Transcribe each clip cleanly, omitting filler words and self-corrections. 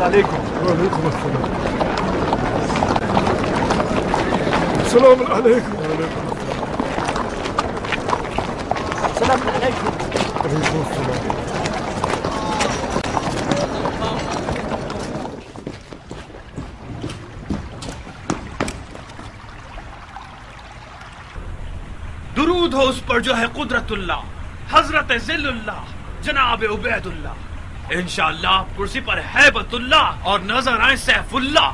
عليكم. وعليكم السلام. السلام عليكم. السلام عليكم. وعليكم السلام. درود ہو اس پر جو ہے قدرت اللہ، حضرت ذل اللہ، جناب عبیداللہ. انشاءاللہ آپ کرسی پر ہیبت اللہ اور نظر آئیں سیف اللہ.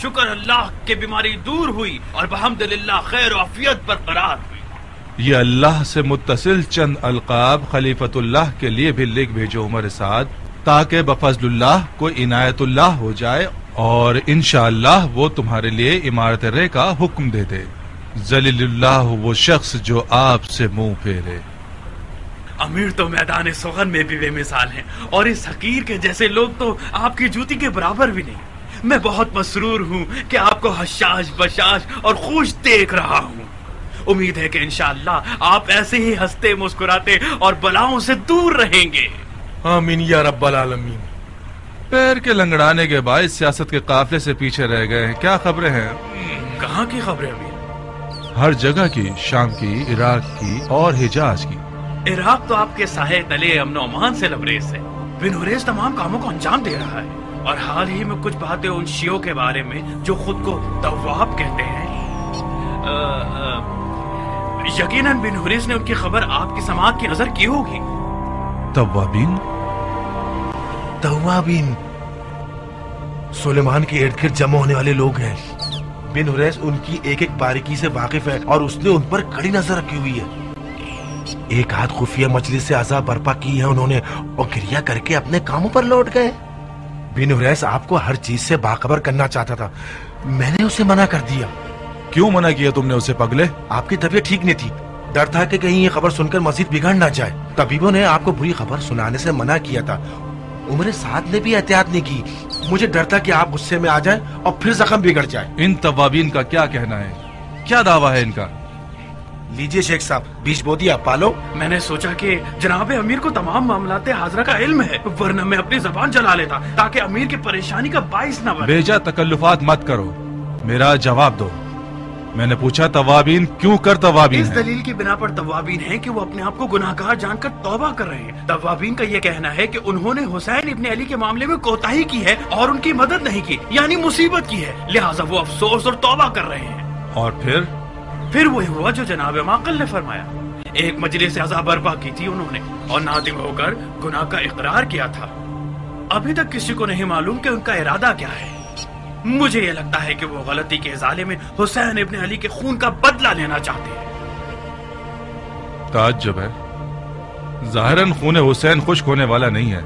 شکر اللہ کہ بیماری دور ہوئی اور بحمدللہ خیر و عافیت برقرار ہوئی. یہ اللہ سے متصل چند القاب خلیفۃ اللہ کے لیے بھی لکھ بھیجو عمر سعد، تاکہ بفضل اللہ کو عنایت اللہ ہو جائے اور انشاءاللہ وہ تمہارے لیے عمارت رے کا حکم دے دے. ذلیل اللہ وہ شخص جو آپ سے منہ پھیرے. امیر تو میدان سخن میں بھی بے مثال ہیں، اور اس حقیر کے جیسے لوگ تو آپ کی جوتی کے برابر بھی نہیں. میں بہت مسرور ہوں کہ آپ کو حشاش بشاش اور خوش دیکھ رہا ہوں. امید ہے کہ انشاءاللہ آپ ایسے ہی ہنستے مسکراتے اور بلاؤں سے دور رہیں گے. آمین یا رب العالمین. پیر کے لنگڑانے کے باعث سیاست کے قافلے سے پیچھے رہ گئے ہیں. کیا خبریں ہیں؟ کہاں کی خبریں امیر؟ ہر جگہ کی، شام کی، عراق کی اور حجاز کی. عراق تو آپ کے سائے تلے امن و امان سے لبریز ہے. بن حریث تمام کاموں کو انجام دے رہا ہے، اور حال ہی میں کچھ باتیں ان شیعوں کے بارے میں جو خود کو تواب کہتے ہیں. یقیناً بن حریث نے ان کی خبر آپ کی سماعت کی نظر کی ہوگی. توابین سلیمان کے ارد گرد جمع ہونے والے لوگ ہیں. بن حریث ان کی ایک ایک باریکی سے واقف ہے اور اس نے ان پر کڑی نظر رکھی ہوئی ہے. ایک آدھ خفیہ مجلس سے عذاب برپا کی ہے انہوں نے، اور گریہ کر کے اپنے کاموں پر لوٹ گئے. بن حریث آپ کو ہر چیز سے باخبر کرنا چاہتا تھا، میں نے اسے منع کر دیا. کیوں منع کیا تم نے اسے پگلے؟ آپ کی طبیعت ٹھیک نہیں تھی، ڈر تھا کہ کہیں یہ خبر سن کر مزید بگڑ نہ جائے. طبیبوں نے آپ کو بری خبر سنانے سے منع کیا تھا. عمر سعد نے بھی احتیاط نہیں کی. مجھے ڈر تھا کہ آپ غصے میں آ جائیں اور پھر زخم بگڑ جائے. ان توابین کا کیا کہنا ہے؟ کیا دعویٰ ہے ان کا؟ لیجئے شیخ صاحب، بیچ بو دیا پالو. میں نے سوچا کہ جناب امیر کو تمام معاملات حاضرہ کا علم ہے، ورنہ میں اپنی زبان چلا لیتا تاکہ امیر کی پریشانی کا باعث نہ بنے. بیجا تکلفات مت کرو، میرا جواب دو. میں نے پوچھا توابین کیوں کر توابین اس ہے؟ دلیل کی بنا پر توابین ہیں کہ وہ اپنے آپ کو گناہگار جان کر توبہ کر رہے ہیں. توابین کا یہ کہنا ہے کہ انہوں نے حسین ابن علی کے معاملے میں کوتاہی کی ہے اور ان کی مدد نہیں کی، یعنی مصیبت کی ہے، لہٰذا وہ افسوس اور توبہ کر رہے ہیں. اور پھر وہی ہوا جو جناب معقل نے فرمایا. ایک مجلس عذاب برپا کی تھی انہوں نے اور نادم ہو کر گناہ کا اقرار کیا تھا. ابھی تک کسی کو نہیں معلوم کہ ان کا ارادہ کیا ہے. مجھے یہ لگتا ہے کہ وہ غلطی کے ازالے میں حسین ابن علی کے خون کا بدلہ لینا چاہتے ہیں. تعجب ہے، ظاہراً خون حسین خشک ہونے والا نہیں ہے.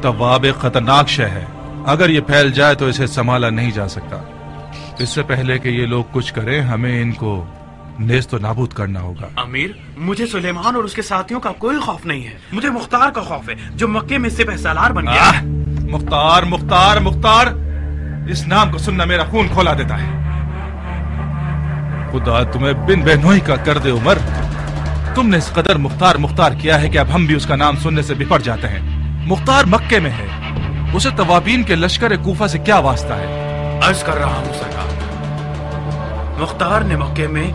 تواب ایک خطرناک شے ہے، اگر یہ پھیل جائے تو اسے سنبھالا نہیں جا سکتا. اس سے پہلے کہ یہ لوگ کچھ کریں ہمیں ان کو نیست و نابود کرنا ہوگا. امیر، مجھے سلیمان اور اس کے ساتھیوں کا کوئی خوف نہیں ہے، مجھے مختار کا خوف ہے جو مکے میں سپہ سالار بن گیا. مختار مختار مختار، اس نام کو سننا میرا خون کھولا دیتا ہے. خدا تمہیں بن بہنوئی کا کر دے عمر. تم نے اس قدر مختار مختار کیا ہے کہ اب ہم بھی اس کا نام سننے سے بپھر جاتے ہیں. مختار مکے میں ہے، اسے توابین کے لشکر کوفہ سے کیا واسطہ ہے؟ عرض کر رہا ہوں سرکار، مختار نے مکے میں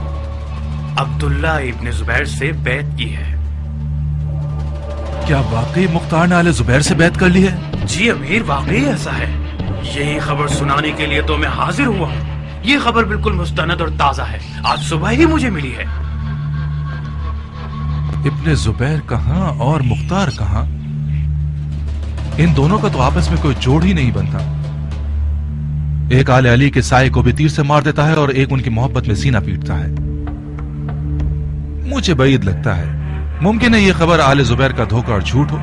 عبداللہ ابن زبیر سے بیعت کی ہے. کیا واقعی مختار نے آل زبیر سے بیعت کر لی ہے؟ جی امیر، واقعی ایسا ہے. یہی خبر سنانے کے لیے تو میں حاضر ہوا ہوں. یہ خبر بالکل مستند اور تازہ ہے، آج صبح ہی مجھے ملی ہے. ابن زبیر کہاں اور مختار کہاں؟ ان دونوں کا تو آپس میں کوئی جوڑ ہی نہیں بنتا. ایک آل علی کے سائے کو بھی تیر سے مار دیتا ہے اور ایک ان کی محبت میں سینہ پیٹتا ہے. مجھے بعید لگتا ہے، ممکن ہے یہ خبر آل زبیر کا دھوکہ اور جھوٹ ہو.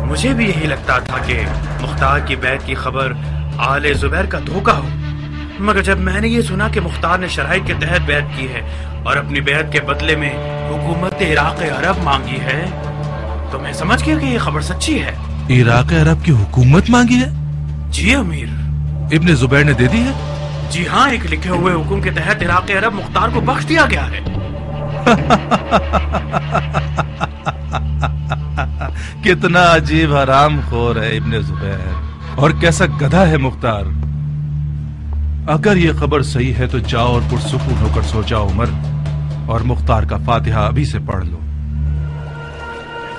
مجھے بھی یہی لگتا تھا کہ مختار کی بیعت کی خبر آل زبیر کا دھوکہ ہو، مگر جب میں نے یہ سنا کہ مختار نے شرائط کے تحت بیعت کی ہے اور اپنی بیعت کے بدلے میں حکومت عراق عرب مانگی ہے تو میں سمجھ گیا کہ یہ خبر سچی ہے. عراق عرب کی حکومت مانگی ہے؟ جی امیر. ابن زبیر نے دے دی ہے؟ جی ہاں، ایک لکھے ہوئے حکم کے تحت عراق عرب مختار کو بخش دیا گیا ہے. کتنا عجیب حرام خور ہے ابن زبیر، اور کیسا گدھا ہے مختار۔ اگر یہ خبر صحیح ہے تو جاؤ اور پرسکون ہو کر سو جاؤ عمر، اور مختار کا فاتحہ ابھی سے پڑھ لو۔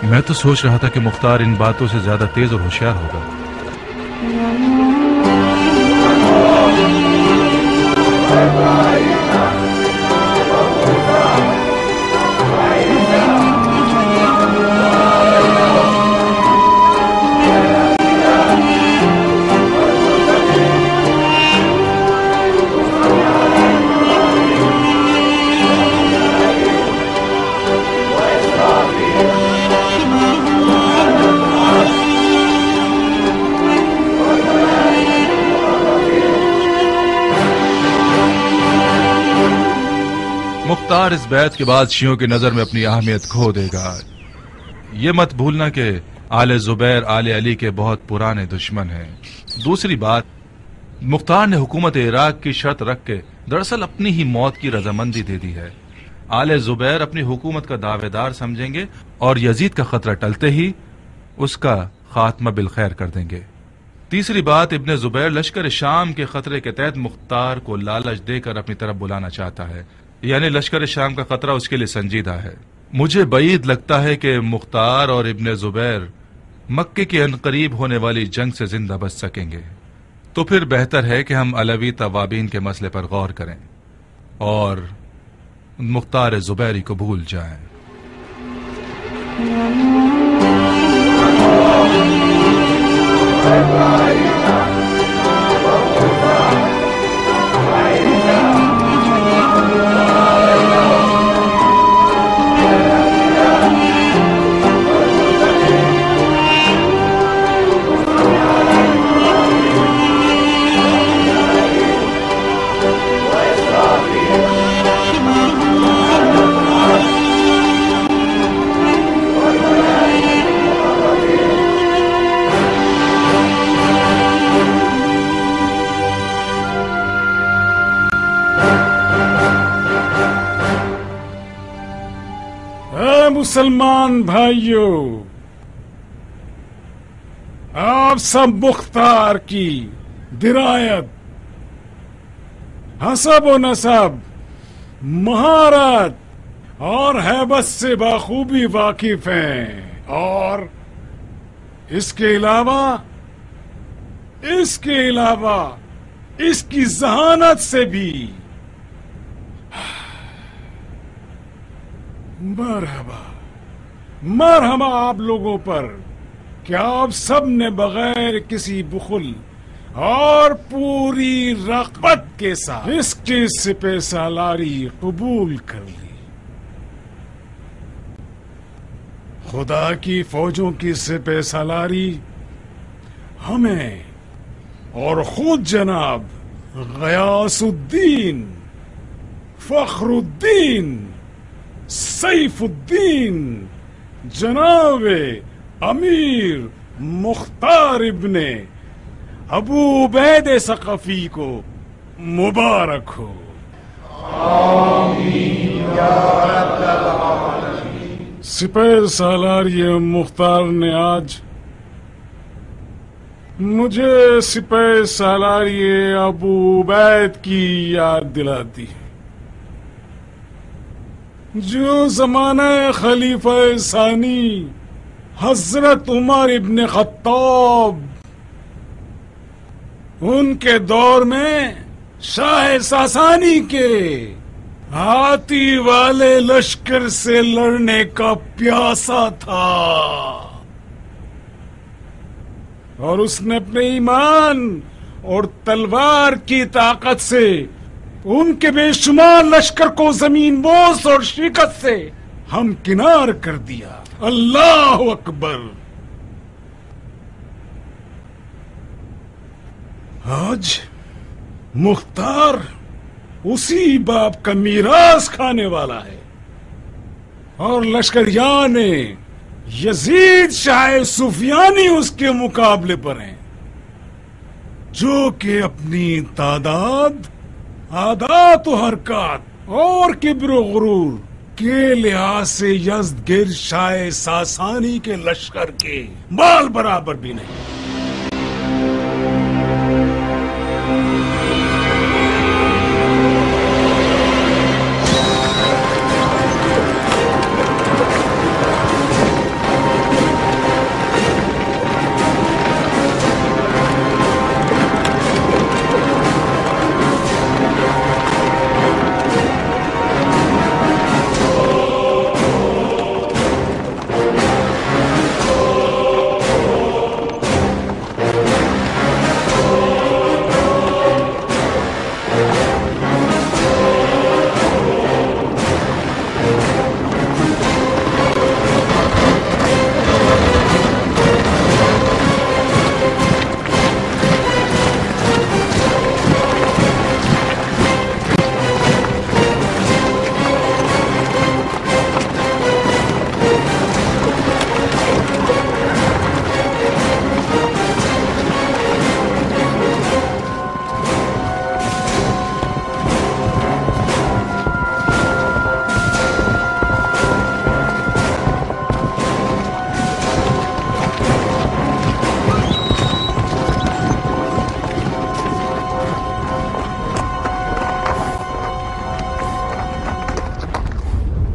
میں تو سوچ رہا تھا کہ مختار ان باتوں سے زیادہ تیز اور ہوشیار ہوگا۔ مختار اس بیعت کے بعد شیعوں کی نظر میں اپنی اہمیت کھو دے گا۔ یہ مت بھولنا کہ آل زبیر آل علی کے بہت پرانے دشمن ہیں۔ دوسری بات، مختار نے حکومت عراق کی شرط رکھ کے دراصل اپنی ہی موت کی رضامندی دے دی ہے۔ آل زبیر اپنی حکومت کا دعوے دار سمجھیں گے اور یزید کا خطرہ ٹلتے ہی اس کا خاتمہ بالخیر کر دیں گے۔ تیسری بات، ابن زبیر لشکر شام کے خطرے کے تحت مختار کو لالچ دے کر اپنی طرف بلانا چاہتا ہے، یعنی لشکر شام کا خطرہ اس کے لیے سنجیدہ ہے۔ مجھے بعید لگتا ہے کہ مختار اور ابن زبیر مکے کے عنقریب ہونے والی جنگ سے زندہ بچ سکیں گے، تو پھر بہتر ہے کہ ہم علوی توابین کے مسئلے پر غور کریں اور مختار زبیری کو بھول جائیں۔ مسلمان بھائیوں، آپ سب مختار کی درایت، حسب و نسب، مہارت اور ہیبت سے بخوبی واقف ہیں، اور اس کے علاوہ اس کی ذہانت سے بھی مرحبا آپ لوگوں پر کہ آپ سب نے بغیر کسی بخل اور پوری رغبت کے ساتھ اس کی سپہ سالاری قبول کر لی۔ خدا کی فوجوں کی سپہ سالاری ہمیں اور خود جناب غیاث الدین، فخر الدین، سیف الدین، جناب امیر مختار ابن ابو عبید ثقفی کو مبارک ہو۔ آمین یا رب العالمین۔ سپہ سالاری مختار نے آج مجھے سپہ سالاری ابو عبید کی یاد دلا دی، جو زمانہ خلیفہ ثانی حضرت عمر ابن خطاب، ان کے دور میں شاہ ساسانی کے ہاتھی والے لشکر سے لڑنے کا پیاسا تھا، اور اس نے اپنے ایمان اور تلوار کی طاقت سے ان کے بے شمار لشکر کو زمین بوس اور شکست سے ہمکنار کر دیا۔ اللہ اکبر۔ آج مختار اسی باپ کا میراث کھانے والا ہے، اور لشکریان یزید شاہ سفیانی اس کے مقابلے پر ہیں، جو کہ اپنی تعداد، عادات و حرکات اور کبر و غرور کے لحاظ سے یزدگرد شاہ ساسانی کے لشکر کے بال برابر بھی نہیں.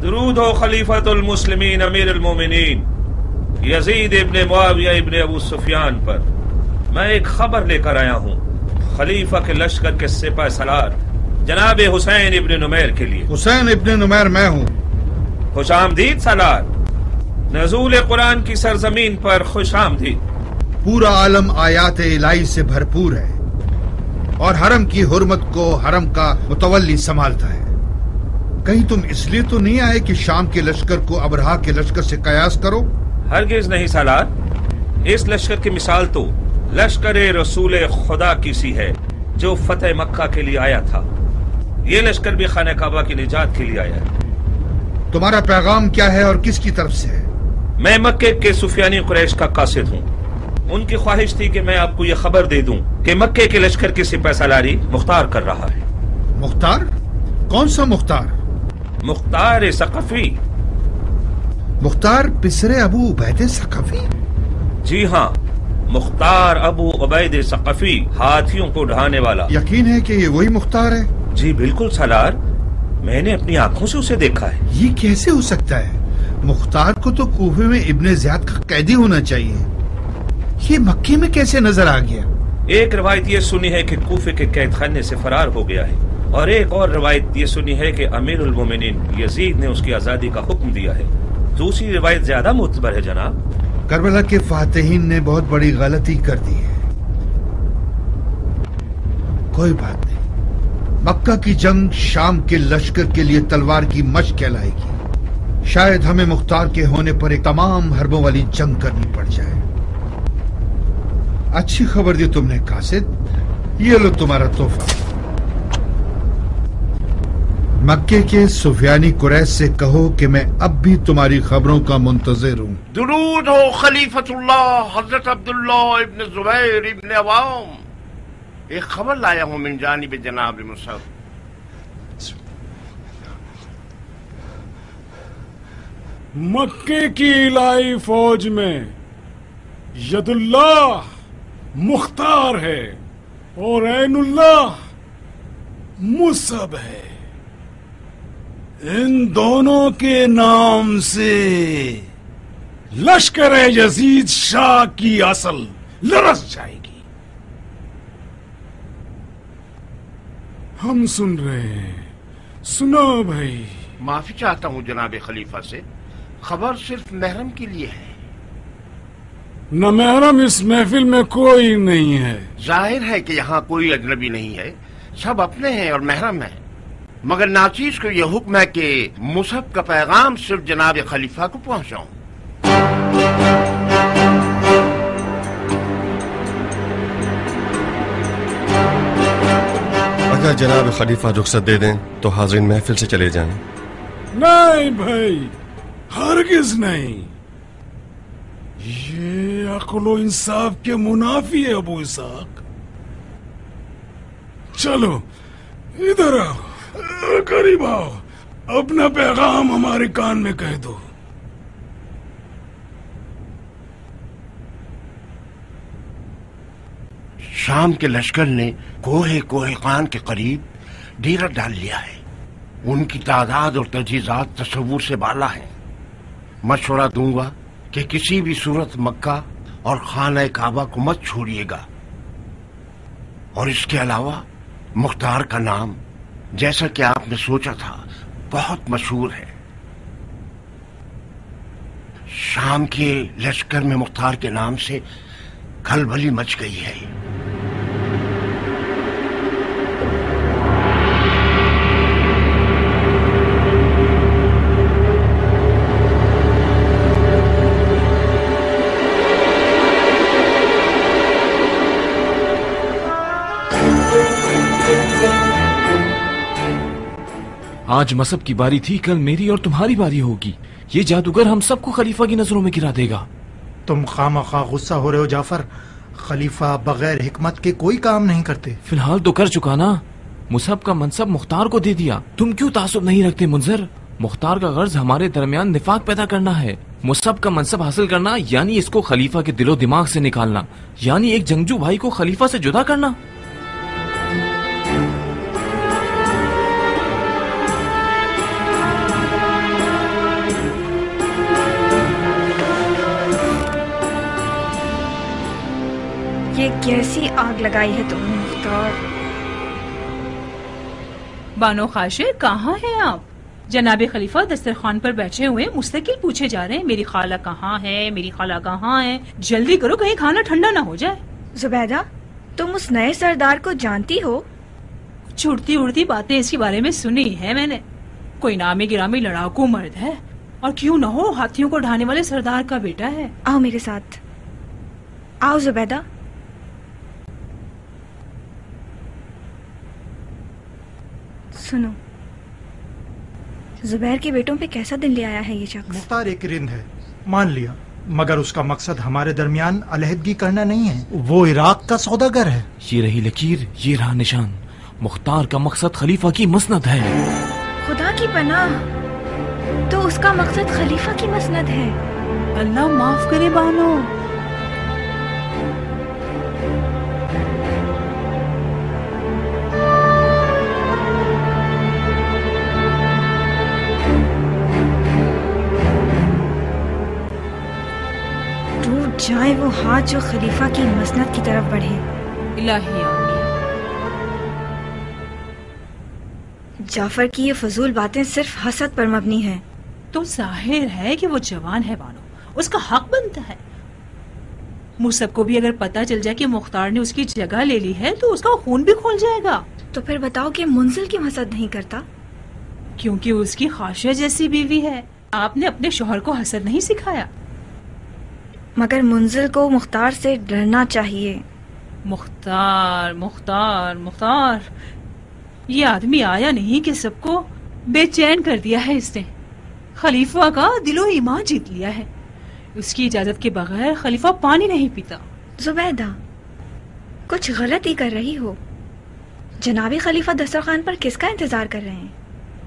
درود ہو خلیفۃ المسلمین امیر المومنین یزید ابن معاویہ ابن ابو سفیان پر. میں ایک خبر لے کر آیا ہوں خلیفہ کے لشکر کے سپہ سالار جناب حسین ابن نمیر کے لیے. حسین ابن نمیر میں ہوں. خوش آمدید سالار. نزول قرآن کی سرزمین پر خوش آمدید. پورا عالم آیات الہی سے بھرپور ہے اور حرم کی حرمت کو حرم کا متولی سنبھالتا ہے. کہیں تم اس لیے تو نہیں آئے کہ شام کے لشکر کو ابرہا کے لشکر سے قیاس کرو؟ ہرگز نہیں سالار. اس لشکر کی مثال تو لشکر رسول خدا کی سی ہے جو فتح مکہ کے لیے آیا تھا. یہ لشکر بھی خانہ کعبہ کی نجات کے لیے آیا ہے. تمہارا پیغام کیا ہے اور کس کی طرف سے ہے؟ میں مکے کے سفیانی قریش کا قاصد ہوں. ان کی خواہش تھی کہ میں آپ کو یہ خبر دے دوں کہ مکے کے لشکر کی سپہ سالاری مختار کر رہا ہے. مختار؟ کون سا مختار؟ مختار ثقفی. مختار پسر ابو عبید ثقفی؟ جی ہاں، مختار ابو عبید ثقفی، ہاتھیوں کو ڈھانے والا. یقین ہے کہ یہ وہی مختار ہے؟ جی بالکل سالار، میں نے اپنی آنکھوں سے اسے دیکھا ہے. یہ کیسے ہو سکتا ہے؟ مختار کو تو کوفے میں ابن زیاد کا قیدی ہونا چاہیے. یہ مکے میں کیسے نظر آ گیا؟ ایک روایت یہ سنی ہے کہ کوفے کے قید خانے سے فرار ہو گیا ہے، اور ایک اور روایت یہ سنی ہے کہ امیر المومنین یزید نے اس کی آزادی کا حکم دیا ہے. دوسری روایت زیادہ معتبر ہے جناب. کربلا کے فاتحین نے بہت بڑی غلطی کر دی ہے. کوئی بات نہیں، مکہ کی جنگ شام کے لشکر کے لیے تلوار کی مشق کہلائے گی. شاید ہمیں مختار کے ہونے پر ایک تمام حربوں والی جنگ کرنی پڑ جائے. اچھی خبر دی تم نے قاصد، یہ لو تمہارا تحفہ. مکے کے سفیانی قریش سے کہو کہ میں اب بھی تمہاری خبروں کا منتظر ہوں. درود ہو خلیفۃ اللہ حضرت عبداللہ ابن زبیر ابن عوام. ایک خبر لایا ہوں من جانب جناب مصعب. مکے کی الہی فوج میں ید اللہ مختار ہے اور عین اللہ مصعب ہے. ان دونوں کے نام سے لشکر یزید شاہ کی اصل لرز جائے گی. ہم سن رہے ہیں، سنو بھائی. معافی چاہتا ہوں جناب خلیفہ سے، خبر صرف محرم کے لیے ہے. نہ محرم اس محفل میں کوئی نہیں ہے. ظاہر ہے کہ یہاں کوئی اجنبی نہیں ہے، سب اپنے ہیں اور محرم ہیں. مگر ناچیز کو یہ حکم ہے کہ مصعب کا پیغام صرف جناب خلیفہ کو پہنچاؤں. اگر جناب خلیفہ رخصت دے دیں تو حاضرین محفل سے چلے جائیں. نہیں بھائی، ہرگز نہیں. یہ عقل و انصاف کے منافی ہے ابو اسحاق. چلو ادھر آؤ، قریب آؤ. अपना पैगाम हमारे कान में कह दो। शाम के लश्कर ने कोहे खान के करीब डेरा डाल लिया है। उनकी तादाद और तजीज़ात तस्वुर से बाला है। मशवरा दूंगा कि किसी भी सूरत मक्का और खाना काबा को मत छोड़िएगा। और इसके अलावा मुख्तार का नाम, जैसा कि आपने सोचा था, बहुत मशहूर है। शाम के लश्कर में मुख्तार के नाम से खलबली मच गई है। आज मसब की बारी थी, कल मेरी और तुम्हारी बारी होगी। ये जादूगर हम सबको खलीफा की नजरों में गिरा देगा। तुम खामखा गुस्सा हो रहे हो जाफर। खलीफा बगैर हिकमत के कोई काम नहीं करते। फिलहाल तो कर चुका ना। मुसहब का मनसब मुख्तार को दे दिया। तुम क्यों तासुब नहीं रखते मुंजर? मुख्तार का गर्ज हमारे दरमियान निफाक पैदा करना है। मुसहब का मनसब हासिल करना यानी इसको खलीफा के दिलो दिमाग से निकालना, यानी एक जंगजू भाई को खलीफा से जुदा करना। ये कैसी आग लगाई है तुमने मुख्तार? बानो खाशे, कहाँ हैं आप? जनाबे खलीफा दस्तरखान पर बैठे हुए मुस्तकिल पूछे जा रहे हैं, मेरी खाला कहाँ है, मेरी खाला कहाँ है? जल्दी करो, कहीं खाना ठंडा ना हो जाए। जुबैदा, तुम उस नए सरदार को जानती हो? छुड़ती उड़ती बातें इसके बारे में सुनी है मैंने। कोई नामी गिरामी लड़ाकू मर्द है, और क्यों न हो हाथियों को ढाने वाले सरदार का बेटा है। आओ मेरे साथ, आओ जुबैदा। सुनो, जुबैर के बेटों पे कैसा दिन ले आया है ये शख्स? मुख्तार एक रिंद है, मान लिया, मगर उसका मकसद हमारे दरमियान अलहदगी करना नहीं है। वो इराक का सौदागर है। ये रही लकीर, ये रहा निशान। मुख्तार का मकसद खलीफा की मसनद है। खुदा की पनाह, तो उसका मकसद खलीफा की मसनद है। अल्लाह माफ करे बानो। जाए वो हाथ जो खलीफा की मसनद की तरफ बढ़े। इलाही आमीन। जाफर की ये फजूल बातें सिर्फ हसद पर मबनी हैं। तो जाहिर है कि वो जवान है बानो, उसका हक बनता है। मुसहब को भी अगर पता चल जाए कि मुख्तार ने उसकी जगह ले ली है तो उसका खून भी खोल जाएगा। तो फिर बताओ कि मुंजिल क्यों हसद नहीं करता? क्योंकि उसकी खाशिया जैसी बीवी है। आपने अपने शौहर को हसद नहीं सिखाया। मगर मुंजिल को मुख्तार से डरना चाहिए। मुख्तार मुख्तार मुख्तार, ये आदमी आया नहीं कि सबको बेचैन कर दिया है इसने। खलीफा का दिलो ईमान जीत लिया है। उसकी इजाजत के बगैर खलीफा पानी नहीं पीता। जुबैदा, कुछ गलत ही कर रही हो। जनाबी खलीफा दस्तरखान पर किसका इंतजार कर रहे हैं,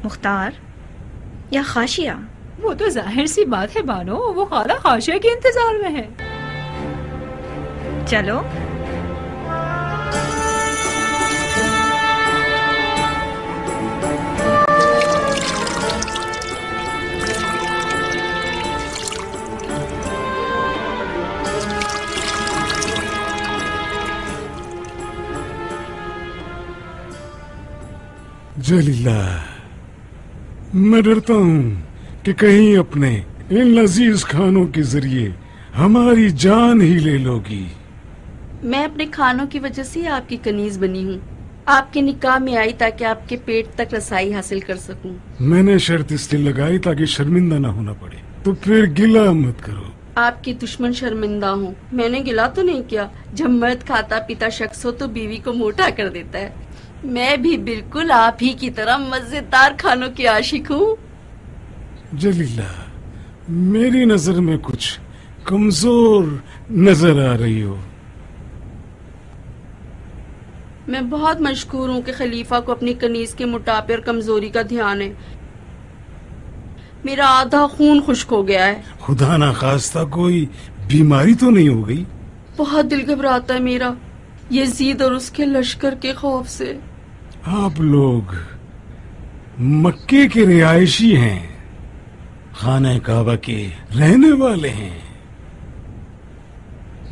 मुख्तार या खाशिया? वो तो जाहिर सी बात है बानो, वो खाला खाशिया के इंतजार में है। चलो। जलीला, मैं डरता हूँ कि कहीं अपने इन लजीज खानों के जरिए हमारी जान ही ले लोगी। मैं अपने खानों की वजह से आपकी कनीज बनी हूँ। आपके निकाह में आई ताकि आपके पेट तक रसाई हासिल कर सकूं। मैंने शर्त इसलिए लगाई ताकि शर्मिंदा ना होना पड़े। तो फिर गिला मत करो। आपके दुश्मन शर्मिंदा हूँ। मैंने गिला तो नहीं किया। जब मर्द खाता पीता शख्स हो तो बीवी को मोटा कर देता है। मैं भी बिल्कुल आप ही की तरह मजेदार खानों की आशिक हूँ। जलीला, मेरी नजर में कुछ कमजोर नजर आ रही हो। मैं बहुत मशकूर हूँ कि खलीफा को अपनी कनीज के मोटापे और कमजोरी का ध्यान है। मेरा आधा खून खुश्क हो गया है। खुदा ना खास्ता कोई बीमारी तो नहीं हो गई? बहुत दिल घबराता है मेरा यजीद और उसके लश्कर के खौफ से। आप लोग मक्के के रिहायशी हैं, खाना काबा के रहने वाले हैं।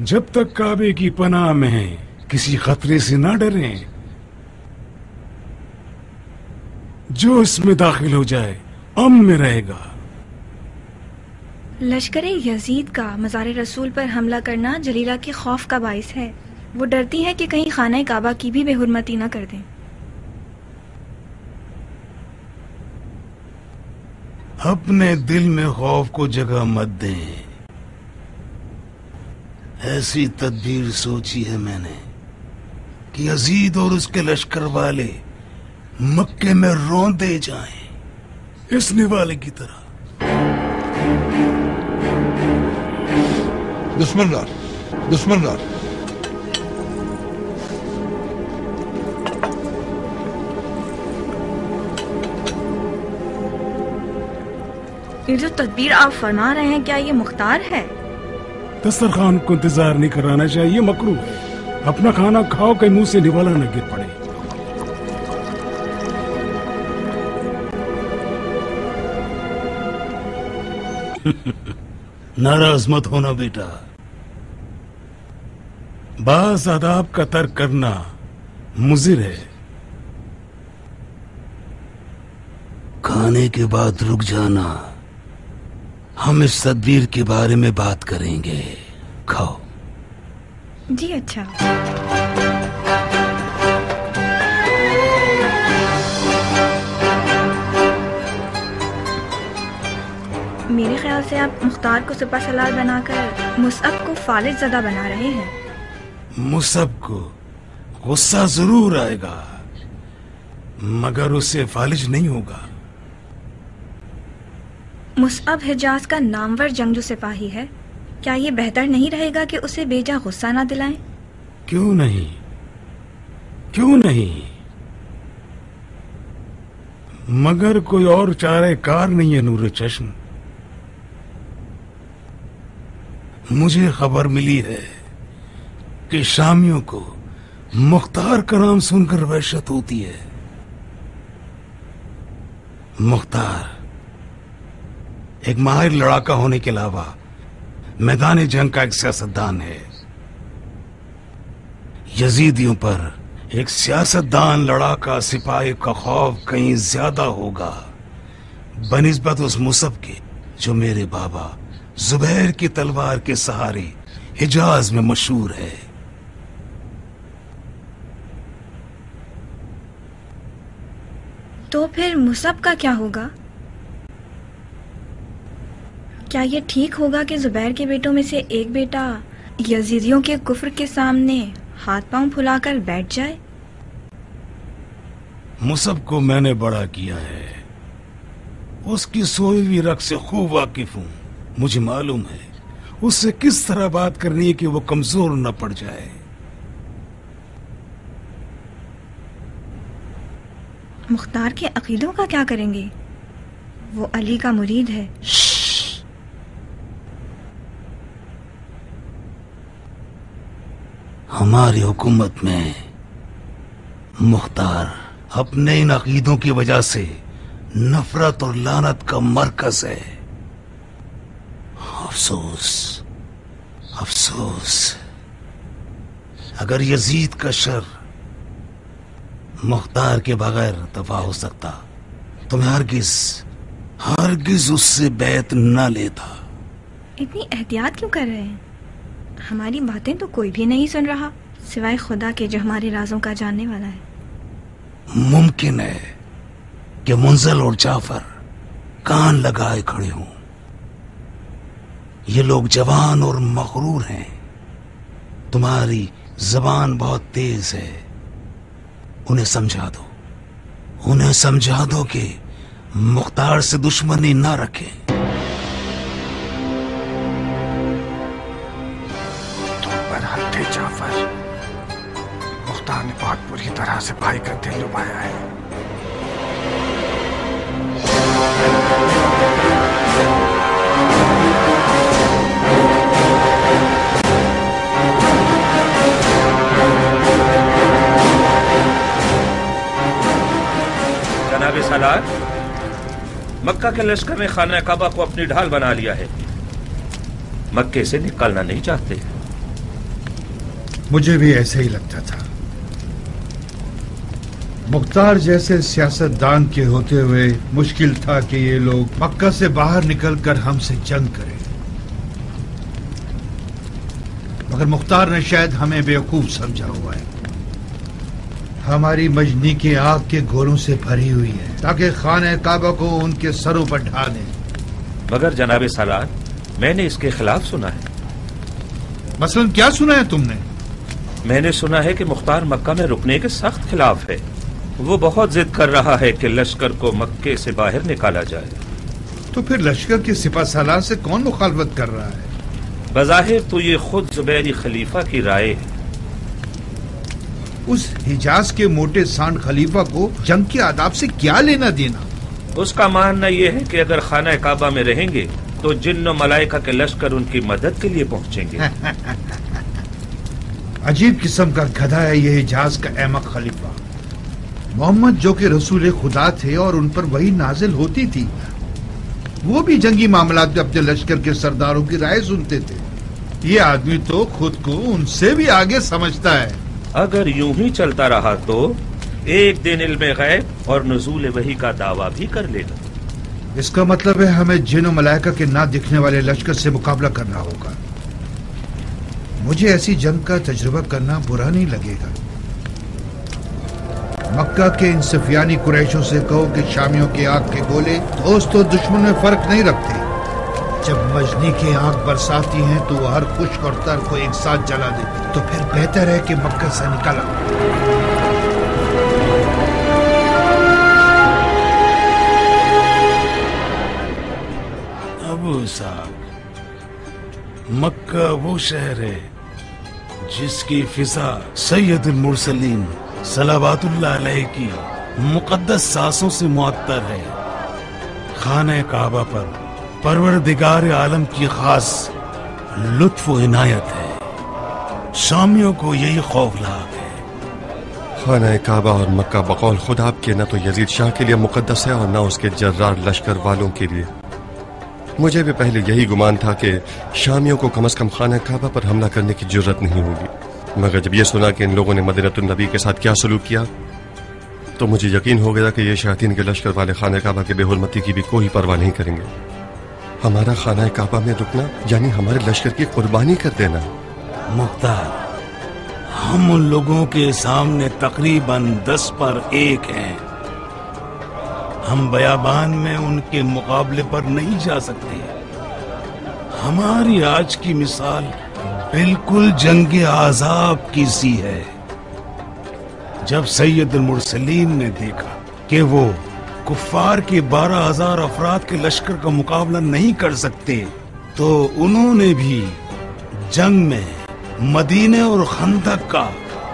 जब तक काबे की पनाह में हैं, किसी खतरे से ना डरें। जो इसमें दाखिल हो जाए अमन में रहेगा। लश्कर यजीद का मज़ार रसूल पर हमला करना जलीला के खौफ का बाइस है। वो डरती है कि कहीं खाना काबा की भी बेहुरमती न कर दें। अपने दिल में खौफ को जगह मत दें। ऐसी तदबीर सोची है मैंने कि यजीद और उसके लश्कर वाले मक्के में रौंदे जाएं, इस निवाले की तरह। दुश्मन रार। ये जो तदबीर आप फरमा रहे हैं, क्या ये मुख्तार है? दस्तरखान को इंतजार नहीं कराना चाहिए, मकरूह है। अपना खाना खाओ, कहीं मुंह से निवाला न गिर पड़े। नाराज मत होना बेटा। बास आदाब का तर्क करना मुज़िर है। खाने के बाद रुक जाना, हम इस तदबीर के बारे में बात करेंगे। खाओ। जी अच्छा। मेरे ख्याल से आप मुख्तार को सिपा सलार बनाकर मुसअब को फालिज ज़दा बना रहे हैं। मुसअब को गुस्सा जरूर आएगा, मगर उससे फालिज नहीं होगा। मुसअब हिजाज का नामवर जंगजू सिपाही है। क्या ये बेहतर नहीं रहेगा कि उसे बेजा गुस्सा ना दिलाएं? क्यों नहीं, क्यों नहीं, मगर कोई और चारे कार नहीं है नूर चश्म। मुझे खबर मिली है कि शामियों को मुख्तार का नाम सुनकर वहशत होती है। मुख्तार एक माहिर लड़ाका होने के अलावा मैदान जंग का एक सियासतदान है। यजीदियों पर एक सियासतदान लड़ाका सिपाही का खौफ कहीं ज्यादा होगा बनिस्बत उस मुसअब के जो मेरे बाबा जुबैर की तलवार के सहारे हिजाज में मशहूर है। तो फिर मुसअब का क्या होगा? क्या ये ठीक होगा कि जुबैर के बेटों में से एक बेटा यजीदियों के कुफ्र के सामने हाथ पांव फुलाकर बैठ जाए? मुसअब को मैंने बड़ा किया है, उसकी सोई हुई रग से खूब वाकिफ हूं। मुझे मालूम है उससे किस तरह बात करनी है कि वो कमजोर न पड़ जाए। मुख्तार के अकीदों का क्या करेंगे? वो अली का मुरीद है। हमारी हुकूमत में मुख्तार अपने इन अकीदों की वजह से नफरत और लानत का मरकज है। अफसोस, अफसोस, अगर यजीद का शर मुख्तार के बगैर दफा हो सकता तो मैं हरगिज हरगिज उससे बैत न लेता। इतनी एहतियात क्यों कर रहे हैं? हमारी बातें तो कोई भी नहीं सुन रहा सिवाय खुदा के जो हमारे राजों का जानने वाला है। मुमकिन है कि मुंजल और जाफर कान लगाए खड़े हों। ये लोग जवान और मगरूर हैं। तुम्हारी जबान बहुत तेज है, उन्हें समझा दो, उन्हें समझा दो कि मुख्तार से दुश्मनी ना रखें। तुम पर हद थे जाफर। मुख्तार ने बहुत बुरी तरह से भाई का दिल डुबाया है। सलार, मक्का के लश्कर ने खाना काबा को अपनी ढाल बना लिया है, मक्के से निकलना नहीं चाहते। मुझे भी ऐसा ही लगता था। मुख्तार जैसे सियासतदान के होते हुए मुश्किल था कि ये लोग मक्का से बाहर निकलकर हमसे जंग करें, मगर मुख्तार ने शायद हमें बेवकूफ समझा हुआ है। हमारी मजनी की आग के गोलों से भरी हुई है ताकि खाने काबा को उनके सरों पर ढा दें। मगर जनाबे सलार, मैंने इसके खिलाफ सुना है। मसलन क्या सुना है तुमने? मैंने सुना है कि मुख्तार मक्का में रुकने के सख्त खिलाफ है। वो बहुत जिद कर रहा है कि लश्कर को मक्के से बाहर निकाला जाए। तो फिर लश्कर के सिपा सालार से कौन मुखालफत कर रहा है? बज़ाहिर तो ये खुद जुबैरी खलीफा की राय है। उस हिजाज के मोटे सांड खलीफा को जंग के आदाब से क्या लेना देना? उसका मानना यह है कि अगर खाना काबा में रहेंगे तो जिन्न मलाइका के लश्कर उनकी मदद के लिए पहुंचेंगे। अजीब किस्म का गधा है ये हिजाज का अहमक खलीफा। मोहम्मद जो कि रसूल खुदा थे और उन पर वही नाजिल होती थी, वो भी जंगी मामलात में अपने लश्कर के सरदारों की राय सुनते थे। ये आदमी तो खुद को उनसे भी आगे समझता है। अगर यूं ही चलता रहा तो एक दिन इल्म गैब और नुज़ूल वही का दावा भी कर लेगा। इसका मतलब है हमें जिन मलाइका के ना दिखने वाले लश्कर से मुकाबला करना होगा। मुझे ऐसी जंग का तजुर्बा करना बुरा नहीं लगेगा। मक्का के इन सफियानी कुरैशों से कहो कि शामियों की आग के गोले दोस्त और दुश्मन में फर्क नहीं रखते। जब मजनी की आग बरसाती हैं तो वो हर खुश्क और तर को एक साथ जला देती। तो फिर बेहतर है कि मक्का से निकला। अबू साहब, मक्का वो शहर है जिसकी फिजा सैयदुल मुरसलीन सलावतुल्लाह अलैहि की मुकद्दस सांसों से मुअत्तर है। खाने काबा पर परवरदिगार आलम की खास लुत्फ व इनायत है। शामियों को यही खौफनाक है। खाना काबा और मक्का बकौल खुद आपके न तो यजीद शाह के लिए मुकद्दस है और न उसके जर्रार लश्कर वालों के लिए। मुझे भी पहले यही गुमान था कि शामियों को कम अज कम खाना काबा पर हमला करने की जरूरत नहीं होगी, मगर जब ये सुना कि इन लोगों ने मदीनतुन नबी के साथ क्या सलूक किया तो मुझे यकीन हो गया कि ये शयातीन के लश्कर वाले खाना काबा के बेहुरमती की भी कोई परवाह नहीं करेंगे। हमारा खाना काबा में रुकना यानी हमारे लश्कर की कुर्बानी कर देना। मुख्तार, हम उन लोगों के सामने तकरीबन 10 पर 1 हैं। हम बयाबान में उनके मुकाबले पर नहीं जा सकते। हमारी आज की मिसाल बिल्कुल जंग आज़ाब की सी है। जब सैयदुल मुरसलीन ने देखा कि वो कुफ्फार के 12,000 अफराद के लश्कर का मुकाबला नहीं कर सकते, तो उन्होंने भी जंग में मदीने और खंदक का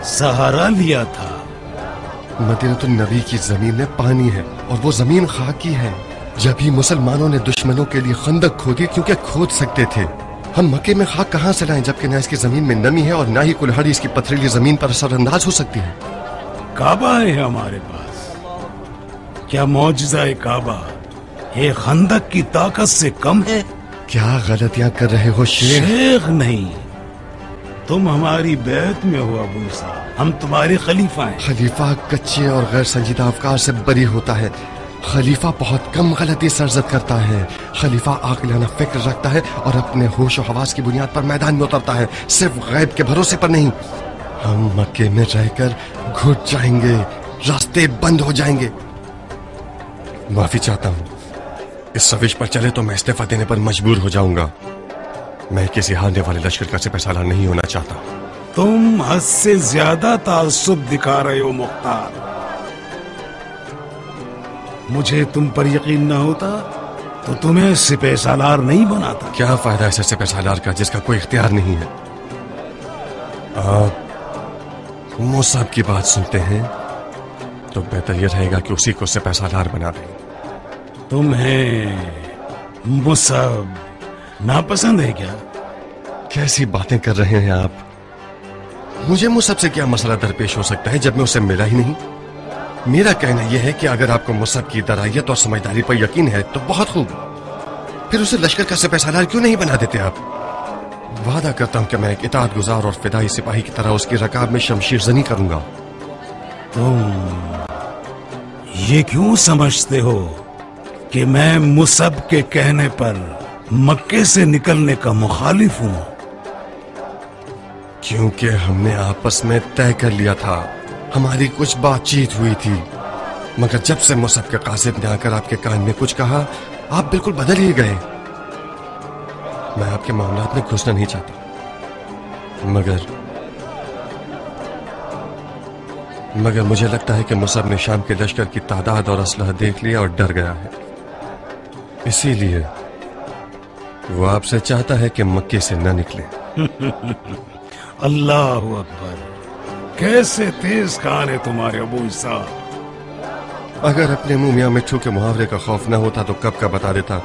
सहारा लिया था। मदीनतुन नबी की जमीन में पानी है और वो जमीन खाकी है। जब ही मुसलमानों ने दुश्मनों के लिए खंदक खोदी क्योंकि खोद सकते थे। हम मक्के में खाक कहां से लाएं जबकि न इसकी जमीन में नमी है और न ही कुल्हाड़ी इसकी पथरीली जमीन पर असरअंदाज हो सकती है। काबा है हमारे पास। क्या मौजज़ा काबा ये खंदक की ताकत से कम है? क्या गलतियां कर रहे हो शेख? शेख नहीं, तुम हमारी बैत में हो अबू साहब। हम तुम्हारे खलीफा हैं। खलीफा कच्चे और गैर संजीदा अफकार से बरी होता है। खलीफा बहुत कम गलती सरजद करता है। खलीफा आक़िलाना फिक्र रखता है और अपने होश और हवास की बुनियाद पर मैदान में उतरता है, सिर्फ गैब के भरोसे पर नहीं। हम मक्के में रहकर घुट जाएंगे, रास्ते बंद हो जाएंगे। माफी चाहता हूँ, इस रविश पर चले तो मैं इस्तीफा देने पर मजबूर हो जाऊंगा। मैं किसी हारने वाले लश्कर का सिपहसालार नहीं होना चाहता। तुम हद से ज्यादा ताज्जुब दिखा रहे हो मुख्तार। मुझे तुम पर यकीन न होता तो तुम्हें सिपहसालार नहीं बनाता। क्या फायदा ऐसे सिपहसालार का जिसका कोई इख्तियार नहीं है? आप मुसअब की बात सुनते हैं तो बेहतर यह रहेगा कि उसी को सिपहसालार बना दें। तुम्हें मुसअब नापसंद है क्या? कैसी बातें कर रहे हैं आप? मुझे मुसअब से क्या मसला दरपेश हो सकता है जब मैं उसे मिला ही नहीं? میرا کہنا یہ ہے کہ اگر آپ کو مصعب کی درائیت اور سمجھداری پر یقین ہے تو بہت خوب، پھر اسے لشکر کا سپہ سالار کیوں نہیں بنا دیتے آپ؟ وعدہ کرتا ہوں کہ میں ایک اطاعت گزار اور فدائی سپاہی کی طرح اس کی رکاب میں شمشیر زنی کروں گا۔ تم یہ کیوں سمجھتے ہو کہ میں مصعب کے کہنے پر مکے سے نکلنے کا مخالف ہوں؟ کیونکہ ہم نے آپس میں طے کر لیا تھا، ہماری کچھ بات چیت ہوئی تھی، مگر جب سے مصعب کے قاصد نے آ کر آپ کے کان میں کچھ کہا آپ بالکل بدل ہی گئے۔ میں آپ کے معاملات میں گھسنا نہیں چاہتا، مگر مجھے لگتا ہے کہ مصعب نے شام کے لشکر کی تعداد اور اسلحہ دیکھ لیا اور ڈر گیا ہے، اسی لیے وہ آپ سے چاہتا ہے کہ مکے سے نہ نکلے۔ اللہ اکبر، کیسے تیز کان ہے تمہارے ابو اسحاق۔ اگر اپنے منہ میاں مٹھو کے محاورے کا خوف نہ ہوتا تو کب کا بتا دیتا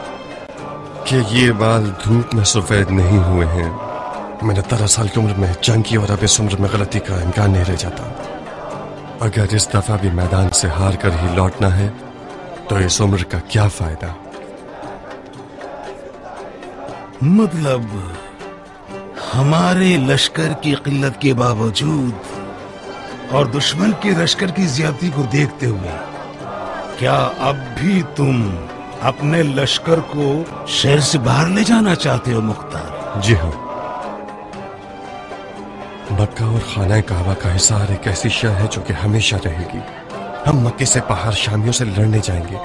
کہ یہ بال دھوپ میں سفید نہیں ہوئے ہیں۔ میں نے 13 سال کی عمر میں جنگ کی اور اب اس عمر میں غلطی کا امکان نہیں رہ جاتا۔ اگر اس دفعہ بھی میدان سے ہار کر ہی لوٹنا ہے تو اس عمر کا کیا فائدہ؟ مطلب ہمارے لشکر کی قلت کے باوجود اور دشمن کے لشکر کی زیادتی کو دیکھتے ہوئے کیا اب بھی تم اپنے لشکر کو شہر سے باہر لے جانا چاہتے ہو مختار؟ جی ہاں، مکہ اور خانہ کعبہ کا حصار ایک ایسی شے ہے جو کہ ہمیشہ رہے گی۔ ہم مکے سے باہر شامیوں سے لڑنے جائیں گے،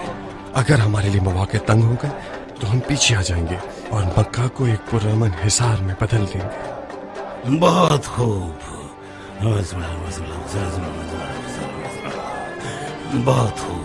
اگر ہمارے لیے مواقع تنگ ہو گئے تو ہم پیچھے آ جائیں گے اور مکہ کو ایک پرامن حصار میں بدل دیں گے۔ بہت خوب، بہت خوب۔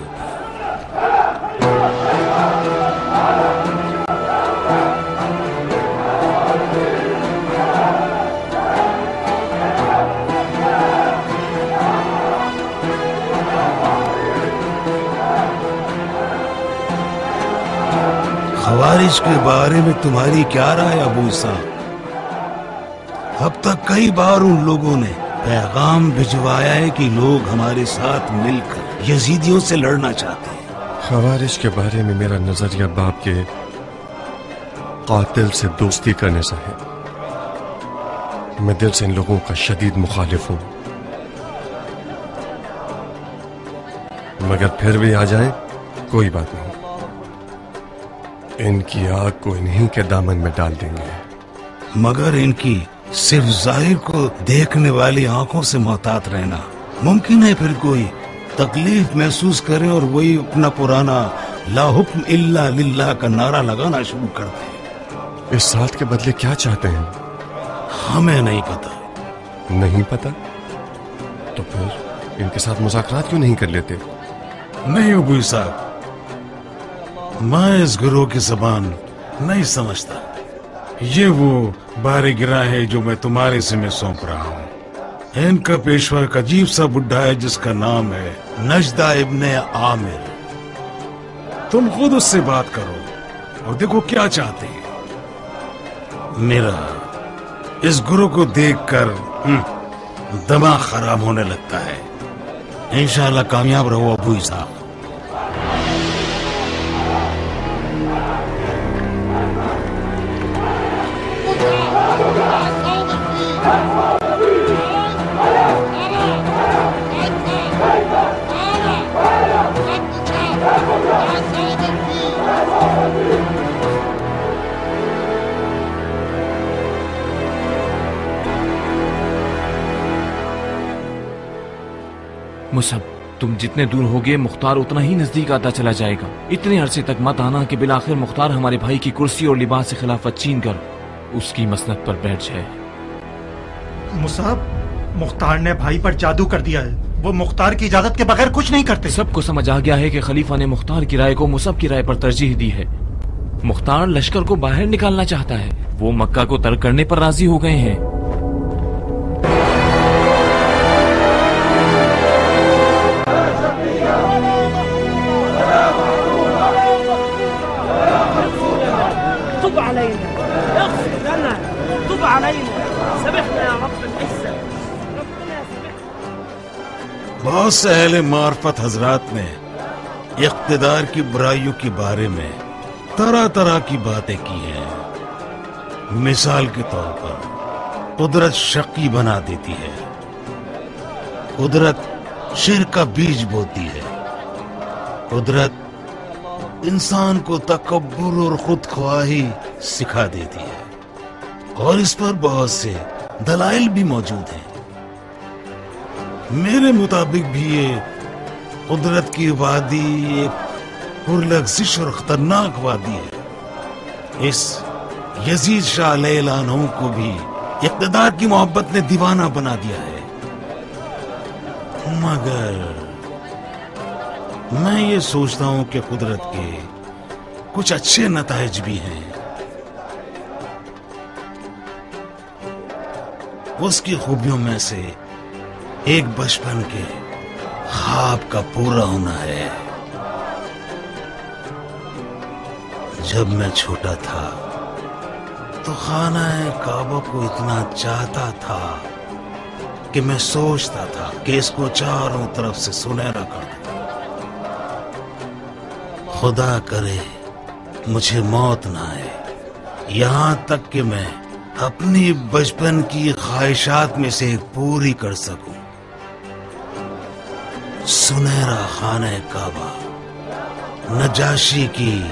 خوارج کے بارے میں تمہاری کیا رائے ابو اسحاق؟ اب تک کئی بار ان لوگوں نے پیغام بھجوایا ہے کہ لوگ ہمارے ساتھ مل کر یزیدیوں سے لڑنا چاہتے ہیں۔ خوارج کے بارے میں میرا نظریہ باپ کے قاتل سے دوستی کرنے سے ہے۔ میں دل سے ان لوگوں کا شدید مخالف ہوں، مگر پھر بھی آ جائیں کوئی بات نہیں، ان کی آگ کو انہی کے دامن میں ڈال دیں گے۔ مگر ان کی صرف ظاہر کو دیکھنے والی آنکھوں سے محتاط رہنا۔ ممکن ہے پھر کوئی تکلیف محسوس کرے اور وہی اپنا پرانا لا حکم الا للہ کا نعرہ لگانا شروع کر دے۔ اس ساتھ کے بدلے کیا چاہتے ہیں؟ ہمیں نہیں پتا۔ نہیں پتا تو پھر ان کے ساتھ مذاکرات کیوں نہیں کر لیتے؟ نہیں ابو اسحاق، میں اس گروہ کی زبان نہیں سمجھتا۔ یہ وہ بار گرہ ہے جو میں تمہارے سے میں سونپ رہا ہوں۔ ان کا پیشوا ایک عجیب سا بڈھا ہے جس کا نام ہے نجدہ ابن عامر۔ تم خود اس سے بات کرو اور دیکھو کیا چاہتے ہیں۔ میرا اس گروہ کو دیکھ کر دماغ خراب ہونے لگتا ہے۔ انشاءاللہ کامیاب رہو ابو اسحاق۔ مصعب، تم جتنے دور ہوگے مختار اتنا ہی نزدیک آتا چلا جائے گا۔ اتنے عرصے تک مت آنا کہ بالآخر مختار ہمارے بھائی کی کرسی اور لباس سے خلافت چھین کر اس کی مسند پر بیٹھ جائے۔ مصعب، مختار نے بھائی پر جادو کر دیا ہے، وہ مختار کی اجازت کے بغیر کچھ نہیں کرتے۔ سب کو سمجھ آ گیا ہے کہ خلیفہ نے مختار کی رائے کو مصعب کی رائے پر ترجیح دی ہے۔ مختار لشکر کو باہر نکالنا چاہتا ہے، وہ مکہ کو ترک کرنے پر راضی ہو گئے ہیں۔ بہت سے اہل معرفت حضرات نے اقتدار کی برائیوں کے بارے میں طرح طرح کی باتیں کی ہیں. مثال کے طور پر قدرت شقی بنا دیتی ہے، قدرت شر کا بیج بوتی ہے، قدرت انسان کو تکبر اور خود خواہی سکھا دیتی ہے، اور اس پر بہت سے دلائل بھی موجود ہیں. میرے مطابق بھی یہ قدرت کی وادی ایک پرلغزش اور خطرناک وادی ہے. اس یزید شاہ علیہ العنہ کو بھی اقتدار کی محبت نے دیوانہ بنا دیا ہے. مگر میں یہ سوچتا ہوں کہ قدرت کے کچھ اچھے نتائج بھی ہیں. اس کی خوبیوں میں سے ایک بچپن کے خواب کا پورا ہونا ہے. جب میں چھوٹا تھا تو خانہ کعبہ کو اتنا چاہتا تھا کہ میں سوچتا تھا کہ اس کو چاروں طرف سے سنہرا کر دوں. خدا کرے مجھے موت نہ آئے یہاں تک کہ میں اپنی بچپن کی خواہشات میں سے ایک پوری کر سکوں. سنہرا خانہ کعبہ نجاشی کی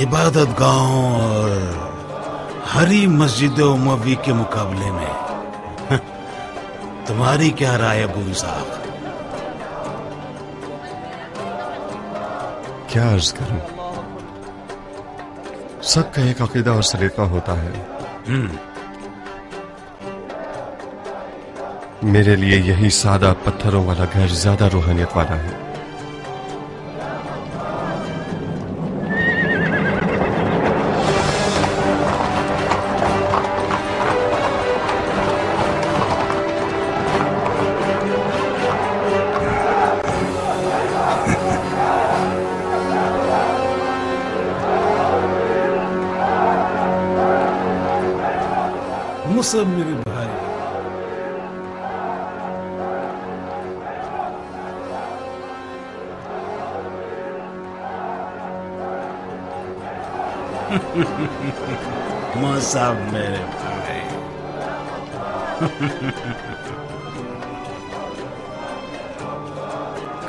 عبادت گاہوں اور ہری مسجد اموی کے مقابلے میں تمہاری کیا رائے ابو اسحاق؟ کیا عرض کروں، سب کا ایک عقیدہ اور سلیقہ ہوتا ہے. میرے لیے یہی سادہ پتھروں والا گھر زیادہ روحانیت والا ہے. مصعب میرے بھائی، مصعب میرے بھائی،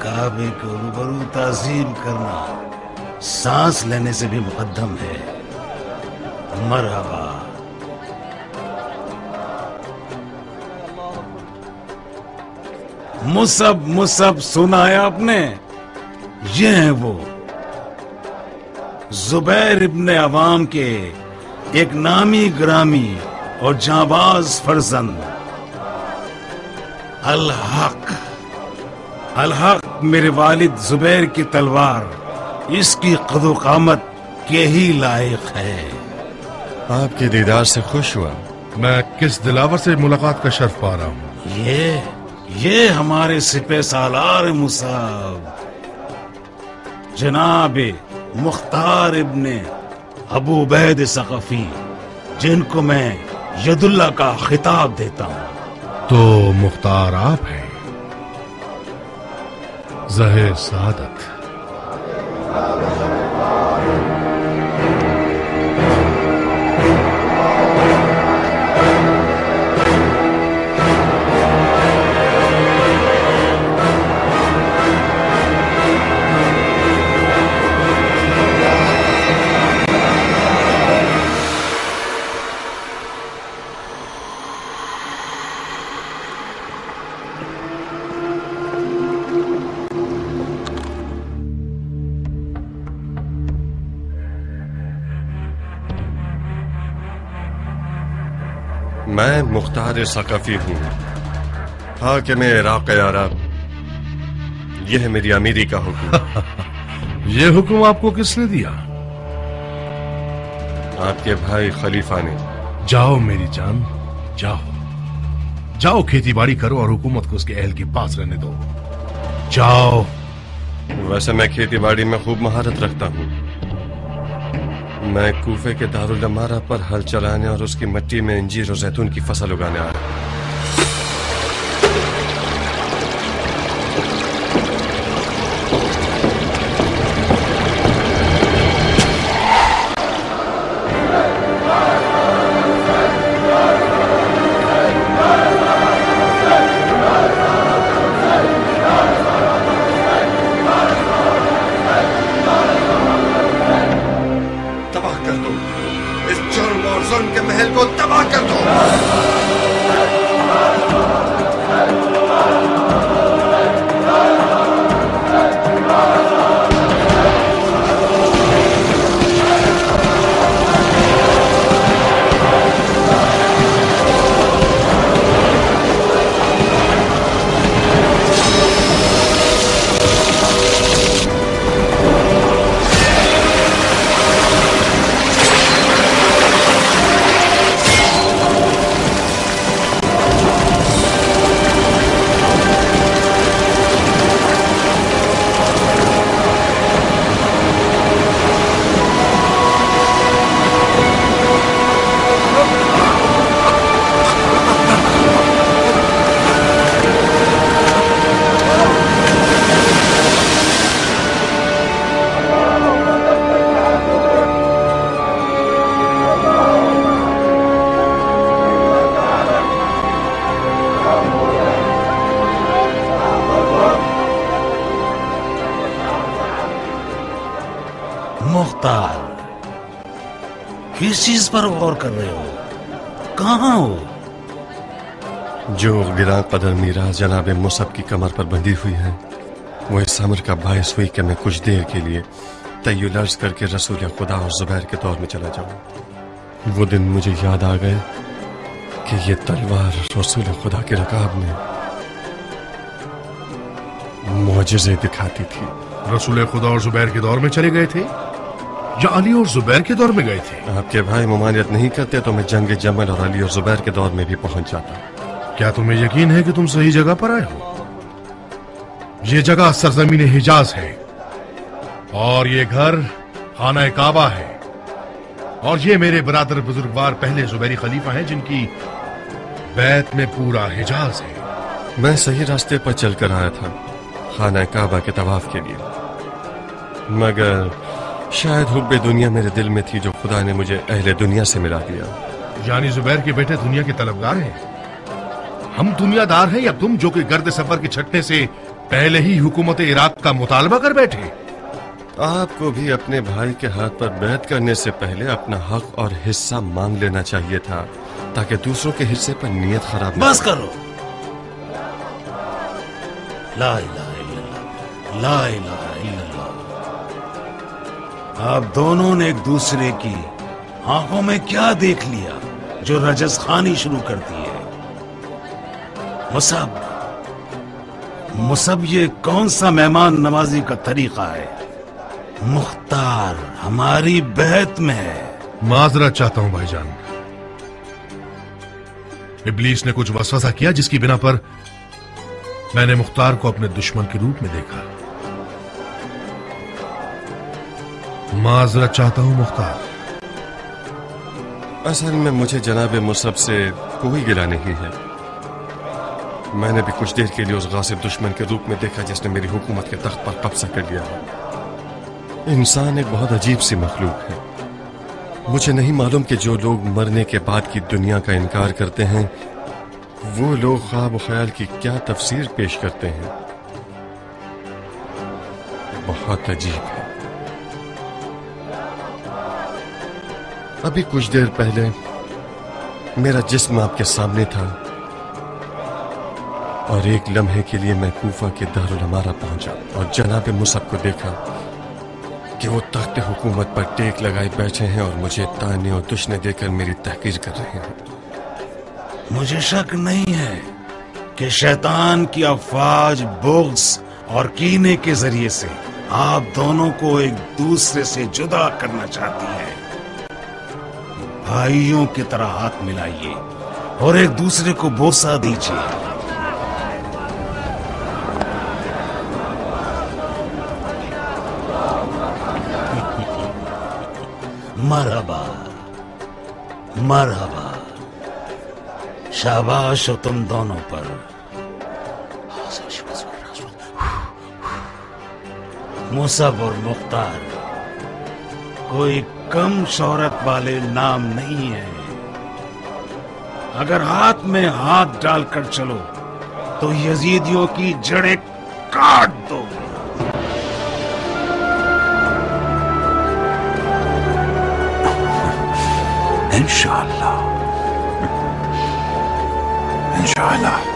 کعبے کو روبرو تعظیم کرنا سانس لینے سے بھی مقدم ہے. مرحبا. مصعب سنا ہے آپ نے؟ یہ ہیں وہ زبیر ابن عوام کے ایک نامی گرامی اور جانباز فرزند الحق میرے والد زبیر کی تلوار اس کی قد و قامت کے ہی لائق ہے. آپ کے دیدار سے خوش ہوا. میں کس دلاور سے ملاقات کا شرف پا رہا ہوں؟ یہ ہمارے سپہ سالار مصعب جناب مختار ابن ابو عبید ثقفی، جن کو میں ید اللہ کا خطاب دیتا ہوں. تو مختار آپ ہیں؟ ظاہر سعادت. میں مختار ثقفی ہوں، حاکم عراق عرب. یہ ہے میری امیری کا حکم. یہ حکم آپ کو کس نے دیا؟ آپ کے بھائی خلیفہ نے. جاؤ میری جان، جاؤ کھیتی باڑی کرو اور حکومت کو اس کے اہل کے پاس رہنے دو. جاؤ. ویسے میں کھیتی باڑی میں خوب مہارت رکھتا ہوں. میں کوفے کے دارالعمارہ پر ہل چلانے اور اس کی مٹی میں انجیر اور زیتون کی فصل اگانے آیا. किस चीज पर गौर कर रहे हो? कहाँ हो? जो गिरा कदर मीराज जनाब मुसब की कमर पर बंधी हुई है, वो इस अमर का बायस हुई कि मैं कुछ देर के लिए तय्युल अर्ज करके रसूल खुदा और जुबैर के दौर में चला जाऊं। वो दिन मुझे याद आ गए कि ये तलवार रसूल खुदा के रकाब में मुआजिज़े दिखाती थी। रसूल खुदा और जुबैर के दौर में चले गए थे या अली और जुबैर के दौर में गए थे? आपके भाई ममानियत नहीं करते तो मैं जंग जमल और अली और जुबैर के दौर में भी पहुंच जाता। क्या तुम्हें यकीन है कि तुम सही जगह पर आए हो? ये जगह सरजमीन हिजाज है और ये घर खाना काबा है और ये मेरे बरादर बुजुर्गवार पहले जुबैरी खलीफा हैं जिनकी बैत में पूरा हिजाज है। मैं सही रास्ते पर चलकर आया था खाना काबा के तवाफ के लिए, मगर शायद हुब्बे दुनिया मेरे दिल में थी जो खुदा ने मुझे अहले दुनिया से मिला दिया। यानी जुबैर के बेटे दुनिया के तलबगार हैं। हम दुनियादार हैं या तुम जो कि गर्द सफर के छटने से पहले ही हुकूमत इराक का मुतालबा कर बैठे? आपको भी अपने भाई के हाथ पर बैत करने से पहले अपना हक और हिस्सा मांग लेना चाहिए था ताकि दूसरों के हिस्से पर नीयत खराब न बस करो। ला इलाहा इल्लल्लाह, ला इलाहा इल्लल्लाह। आप दोनों ने एक दूसरे की आंखों में क्या देख लिया जो रजस खानी शुरू कर दी है? मुसब ये कौन सा मेहमान नवाजी का तरीका है? मुख्तार हमारी बेहत में है। माजरत चाहता हूं भाईजान, इब्लीस ने कुछ वसवसा किया जिसकी बिना पर मैंने मुख्तार को अपने दुश्मन के रूप में देखा। माजरत चाहता हूं मुख्तार। असल में मुझे जनाब मुसब से कोई गिला नहीं है। मैंने भी कुछ देर के लिए उस गासिब दुश्मन के रूप में देखा जिसने मेरी हुकूमत के तख्त पर कब्जा कर लिया है। इंसान एक बहुत अजीब सी मखलूक है। मुझे नहीं मालूम कि जो लोग मरने के बाद की दुनिया का इनकार करते हैं वो लोग ख्वाब और ख्याल की क्या तफसीर पेश करते हैं। बहुत अजीब है। अभी कुछ देर पहले मेरा जिस्म आपके सामने था और एक लम्हे के लिए मैं कूफा के दारुल अमारा पहुंचा और जनाब मुसब को देखा कि वो तख्त हुकूमत पर टेक लगाए बैठे हैं और मुझे ताने और दुश्मने देकर मेरी तहकीर कर रहे हैं। मुझे शक नहीं है कि शैतान की अफवाज बुग़्ज़ और कीने के जरिए से आप दोनों को एक दूसरे से जुदा करना चाहती है। भाइयों की तरह हाथ मिलाइए और एक दूसरे को बोसा दीजिए। मरहबा मरहबा, शाबाश हो तुम दोनों पर। मुसब और मुख्तार कोई कम शोहरत वाले नाम नहीं है। अगर हाथ में हाथ डालकर चलो तो यजीदियों की जड़ें काट दो। इंशाअल्लाह इंशाअल्लाह।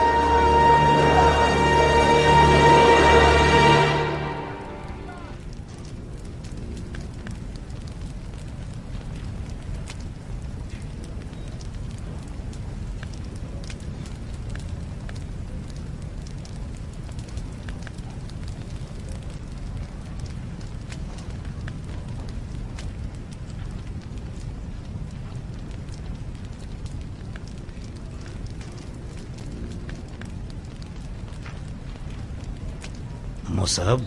मुसब,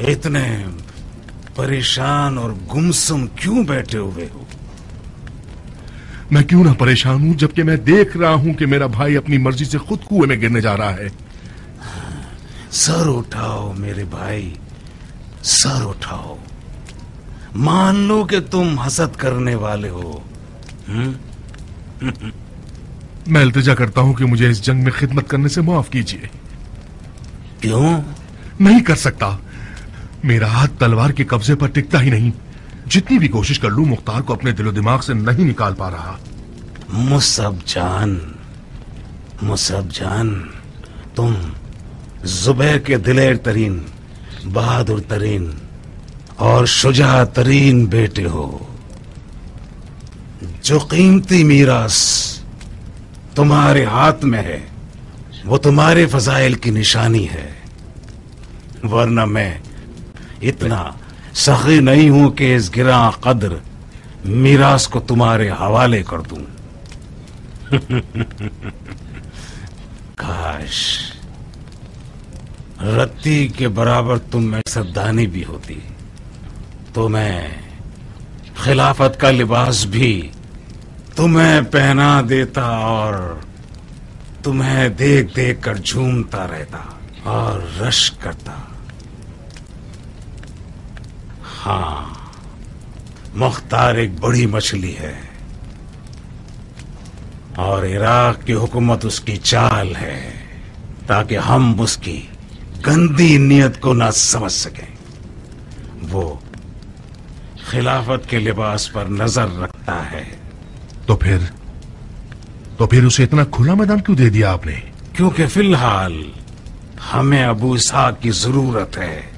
इतने परेशान और गुमसुम क्यों बैठे हुए हो? मैं क्यों ना परेशान हूं जबकि मैं देख रहा हूं कि मेरा भाई अपनी मर्जी से खुद कुएं में गिरने जा रहा है। सर उठाओ मेरे भाई, सर उठाओ। मान लो कि तुम हसद करने वाले हो। मैं इल्तिजा करता हूं कि मुझे इस जंग में खिदमत करने से माफ कीजिए। क्यों? नहीं कर सकता। मेरा हाथ तलवार के कब्जे पर टिकता ही नहीं। जितनी भी कोशिश कर लूं मुख्तार को अपने दिलो दिमाग से नहीं निकाल पा रहा। मुसब जान, तुम जुबैर के दिलेर तरीन, बहादुर तरीन और शुजा तरीन बेटे हो। जो कीमती मीरास तुम्हारे हाथ में है वो तुम्हारे फजाइल की निशानी है, वरना मैं इतना सखी नहीं हूं कि इस गिरा कद्र मीरास को तुम्हारे हवाले कर दूं। काश रत्ती के बराबर तुम में सद्दानी भी होती तो मैं खिलाफत का लिबास भी तुम्हें पहना देता और तुम्हें देख देख कर झूमता रहता और रश करता। हाँ, मुख्तार एक बड़ी मछली है और इराक की हुकूमत उसकी चाल है ताकि हम उसकी गंदी नीयत को ना समझ सकें। वो खिलाफत के लिबास पर नजर रखता है। तो फिर उसे इतना खुला मैदान क्यों दे दिया आपने? क्योंकि फिलहाल हमें अबू इसहाक की जरूरत है।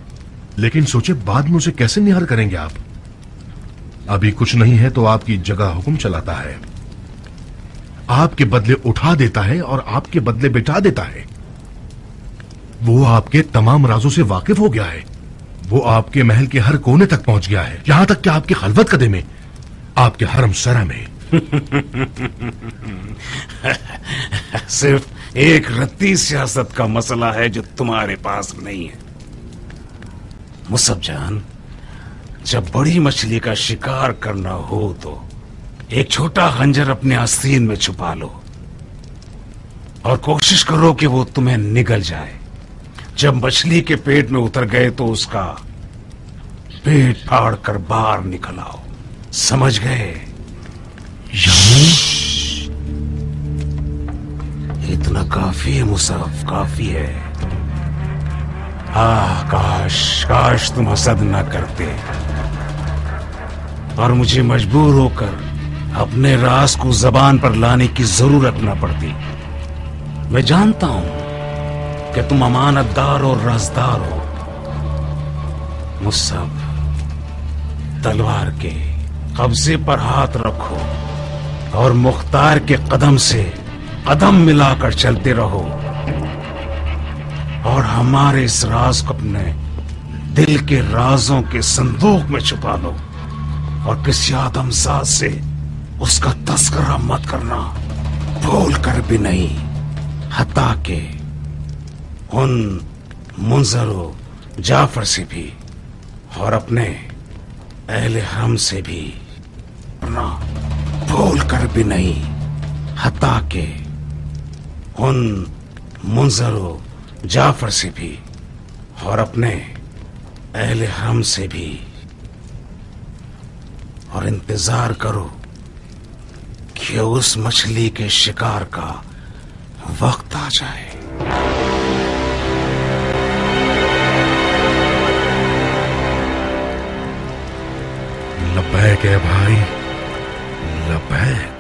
लेकिन सोचे बाद में उसे कैसे निहार करेंगे आप? अभी कुछ नहीं है तो आपकी जगह हुक्म चलाता है, आपके बदले उठा देता है और आपके बदले बिठा देता है। वो आपके तमाम राजों से वाकिफ हो गया है। वो आपके महल के हर कोने तक पहुंच गया है, यहां तक कि आपके खलवत कदे में, आपके हरम सरा में। सिर्फ एक रत्ती सियासत का मसला है जो तुम्हारे पास नहीं है। मुसब जान, जब बड़ी मछली का शिकार करना हो तो एक छोटा खंजर अपने आस्तीन में छुपा लो और कोशिश करो कि वो तुम्हें निगल जाए। जब मछली के पेट में उतर गए तो उसका पेट फाड़ कर बाहर निकल आओ। समझ गए? इतना काफी है मुसफ, काफी है। काश तुम हसद ना करते और मुझे मजबूर होकर अपने राज को जबान पर लाने की जरूरत ना पड़ती। मैं जानता हूं कि तुम अमानतदार और राजदार हो। मुसब, तलवार के कब्जे पर हाथ रखो और मुख्तार के कदम से कदम मिलाकर चलते रहो और हमारे इस राज को अपने दिल के राजों के संदूक में छुपा लो और किसी आदमजात से उसका तस्करा मत करना, भूल कर भी नहीं। हत्ता के उन मुंजरो जाफर से भी और अपने अहले हरम से भी ना भूल कर भी नहीं। हत्ता के उन मुंजरो जाफर से भी और अपने अहले हरम से भी। और इंतजार करो कि उस मछली के शिकार का वक्त आ जाए। लब्बैक है भाई, लब्बैक।